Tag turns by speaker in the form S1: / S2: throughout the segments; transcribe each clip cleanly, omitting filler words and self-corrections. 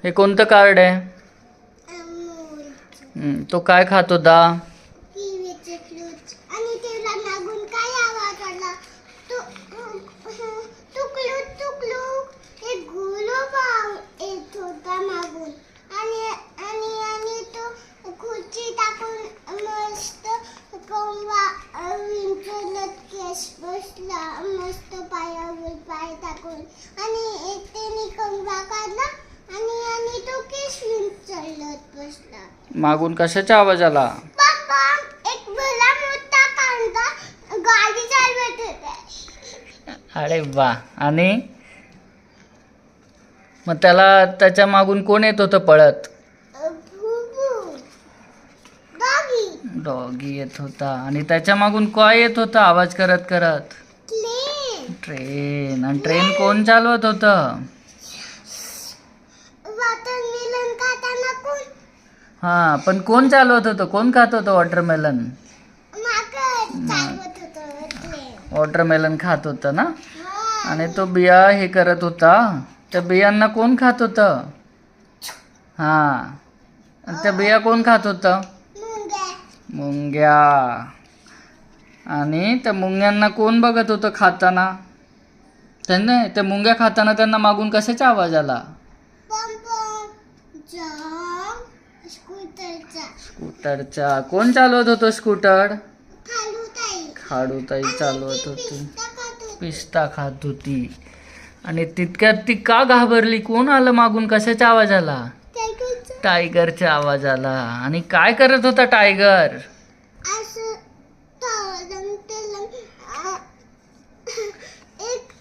S1: हे कोणतं कार्ड आहे? तो काय खात होता?
S2: आणि त्याला मागून काय आवाज आला? तुकलूक तुकलूक एक गुलाब येत होता मागून. आणि आणि आणि तो खुर्ची टाकून मस्त कंगवा विंचरत केस बसला मस्त पायावर पाय टाकून. आणि त्याने कंगवा काढला आणि आणि तो केस विंचरत बसला.
S1: मागून कशाचा आवाज आला?
S2: पप्पा एक भला मोठा कांदा गाडी चालवत होता.
S1: अरे वा. आणि मग त्याच्या मागून कोण येत होतं पळत?
S2: भुबू डॉगी
S1: डॉगी येत होता. आणि त्याच्या मागून काय येत होता आवाज करत करत?
S2: Plain
S1: train. आणि ट्रेन कोण चालवत होतं?
S2: वॉटरमेलन खाताना कोण?
S1: हा, पण कोण चालवत होतं? कोण खात होतं वॉटरमेलन?
S2: माकड चालवत होतं प्लेन.
S1: वॉटरमेलन खात होतं ना.
S2: हा.
S1: आणि तो बिया हे करत होता. त्या बियांना कोण खात होतं? हा, आणि त्या बिया कोण खात होतं?
S2: मुंग्या
S1: मुंग्या. आणि त्या मुंग्यांना कोण बघत होतं खाताना? त्या मुंग्या खाताना त्यांना मागून कशाचा आवाज आला?
S2: पंप जॉम स्कूटरचा
S1: स्कूटरचा. कोण चालवत होतं स्कूटर?
S2: खालूताई
S1: खाडूताई चालवत होती.
S2: पिस्ता खात होती.
S1: पिस्ता खात होती. आणि तितक्यात ती का घाबरली? कोण आलं मागून? कशाचा आवाज आला?
S2: टायगरचा
S1: टायगरचा आवाज आला. आणि काय करत होता टायगर?
S2: असं तळम तळम एक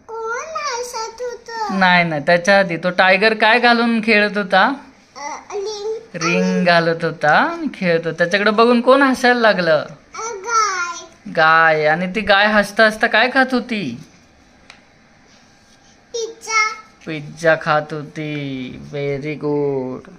S2: कोण हसत होतं?
S1: नाही नाही, त्याच्या आधी तो टायगर काय घालून खेळत होता?
S2: लिंग
S1: रिंग घालत होता आणि खेळत होता. त्याच्याकडे बघून कोण हसायला लागलं?
S2: गाय
S1: गाय. आणि ती गाय हसता हसता काय खात होती?
S2: पिझ्झा
S1: पिझ्झा खात होती. Very good.